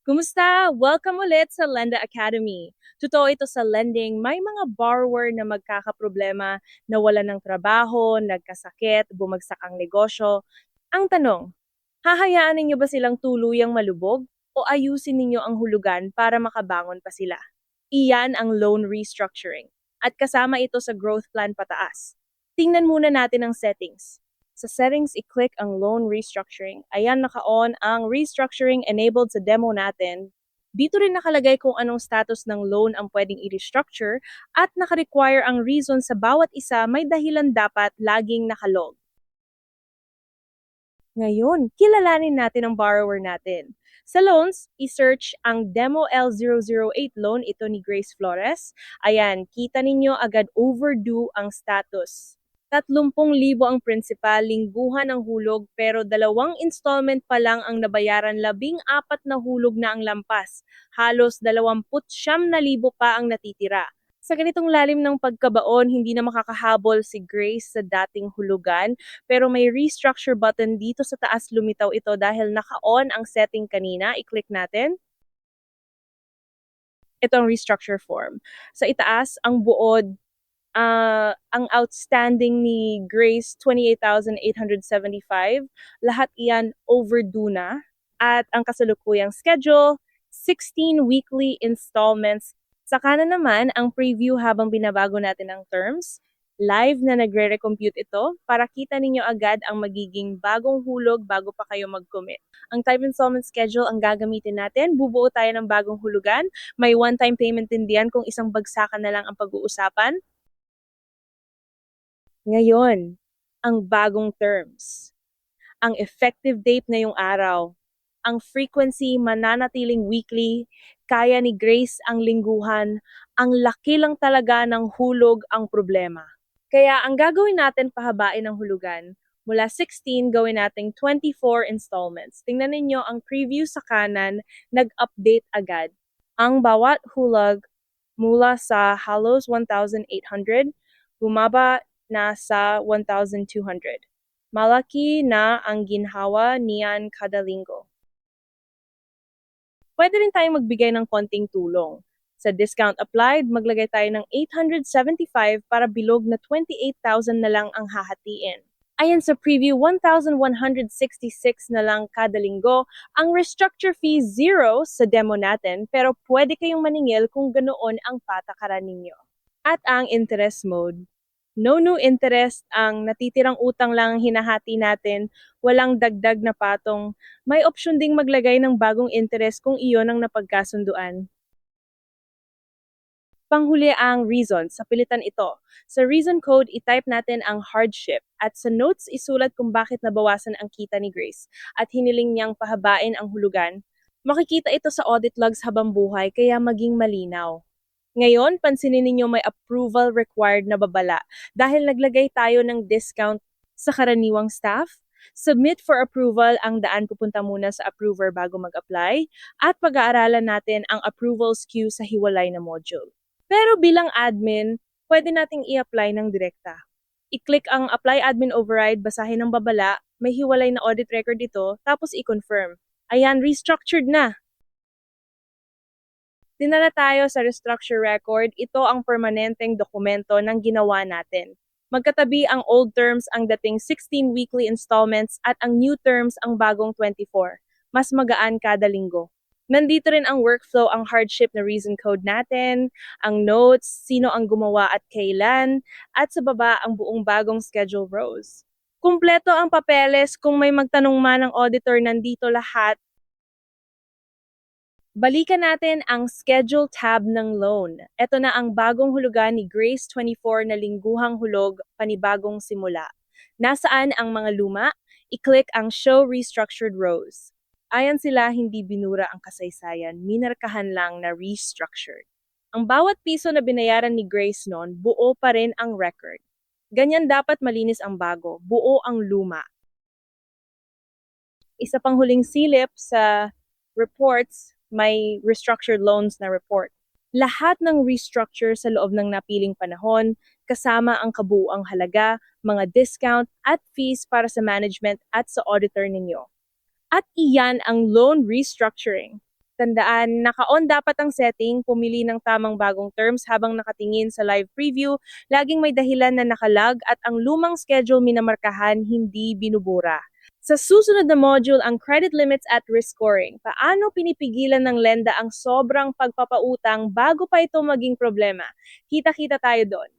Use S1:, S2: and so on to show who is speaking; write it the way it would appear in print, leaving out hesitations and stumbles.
S1: Kumusta? Welcome ulit sa Lenda Academy. Totoo ito sa lending, may mga borrower na magkakaproblema, nawalan ng trabaho, nagkasakit, bumagsak ang negosyo. Ang tanong, hahayaan ninyo ba silang tuluyang malubog o ayusin ninyo ang hulugan para makabangon pa sila? Iyan ang loan restructuring at kasama ito sa growth plan pataas. Tingnan muna natin ang settings. Sa settings, i-click ang loan restructuring. Ayan, naka-on ang restructuring enabled sa demo natin. Dito rin nakalagay kung anong status ng loan ang pwedeng i-restructure at naka-require ang reason sa bawat isa may dahilan dapat laging nakalog. Ngayon, kilalanin natin ang borrower natin. Sa loans, i-search ang Demo L008 loan, ito ni Grace Flores. Ayan, kita ninyo agad overdue ang status. 30,000 ang principal, lingguhan ang hulog, pero 2 installment pa lang ang nabayaran, 14 na hulog na ang lampas. Halos 29,000 pa ang natitira. Sa ganitong lalim ng pagkabaon, hindi na makakahabol si Grace sa dating hulugan, pero may restructure button dito sa taas, lumitaw ito dahil naka-on ang setting kanina. I-click natin. Ito ang restructure form. Sa itaas, ang buod, ang outstanding ni Grace, 28,875. Lahat iyan overdue na. At ang kasalukuyang schedule, 16 weekly installments. Sa kanan naman, ang preview habang binabago natin ang terms. Live na nagre-recompute ito para kita ninyo agad ang magiging bagong hulog bago pa kayo mag-commit. Ang type installment schedule ang gagamitin natin. Bubuo tayo ng bagong hulugan. May one-time payment din diyan kung isang bagsakan na lang ang pag-uusapan. Ngayon, ang bagong terms. Ang effective date na yung araw. Ang frequency mananatiling weekly, kaya ni Grace ang lingguhan, ang laki lang talaga ng hulog ang problema. Kaya ang gagawin natin, pahabain ang hulugan. Mula 16, gawin nating 24 installments. Tingnan ninyo ang preview sa kanan, nag-update agad. Ang bawat hulog mula sa halos 1,800, bumaba na sa 1,200. Malaki na ang ginhawa niyan kada linggo. Pwede rin tayong magbigay ng konting tulong. Sa discount applied, maglagay tayo ng 875 para bilog na 28,000 na lang ang hahatiin. Ayan sa preview, 1,166 na lang kada linggo. Ang restructure fee 0 sa demo natin, pero pwede kayong maningil kung ganoon ang patakaran ninyo. At ang interest mode. No new interest, ang natitirang utang lang hinahati natin, walang dagdag na patong. May opsyon ding maglagay ng bagong interest kung iyon ang napagkasunduan. Panghuli ang reason sa pilitan ito. Sa reason code, itype natin ang hardship at sa notes isulat kung bakit nabawasan ang kita ni Grace at hiniling niyang pahabain ang hulugan. Makikita ito sa audit logs habang buhay kaya maging malinaw. Ngayon, pansinin ninyo may approval required na babala dahil naglagay tayo ng discount sa karaniwang staff. Submit for approval, ang daan pupunta muna sa approver bago mag-apply at pag-aaralan natin ang approvals queue sa hiwalay na module. Pero bilang admin, pwede nating i-apply ng direkta. I-click ang Apply Admin Override, basahin ang babala, may hiwalay na audit record ito, tapos i-confirm. Ayan, restructured na! Dinala tayo sa restructure record, ito ang permanenteng dokumento ng ginawa natin. Magkatabi ang old terms ang dating 16 weekly installments at ang new terms ang bagong 24. Mas magaan kada linggo. Nandito rin ang workflow, ang hardship na reason code natin, ang notes, sino ang gumawa at kailan, at sa baba ang buong bagong schedule rows. Kumpleto ang papeles, kung may magtanong man ang auditor, nandito lahat. Balikan natin ang schedule tab ng loan. Ito na ang bagong hulugan ni Grace 24 na lingguhang hulog, panibagong simula. Nasaan ang mga luma? I-click ang Show Restructured Rows. Ayan sila, hindi binura ang kasaysayan, minarkahan lang na restructured. Ang bawat piso na binayaran ni Grace noon, buo pa rin ang record. Ganyan dapat malinis ang bago, buo ang luma. Isa pang huling silip sa reports, may restructured loans na report. Lahat ng restructure sa loob ng napiling panahon, kasama ang kabuuang halaga, mga discount at fees para sa management at sa auditor ninyo. At iyan ang loan restructuring. Tandaan, naka-on dapat ang setting, pumili ng tamang bagong terms habang nakatingin sa live preview, laging may dahilan na nakalag at ang lumang schedule minamarkahan, hindi binubura. Sa susunod na module, ang credit limits at risk scoring. Paano pinipigilan ng lenda ang sobrang pagpapautang bago pa ito maging problema? Kita-kita tayo doon.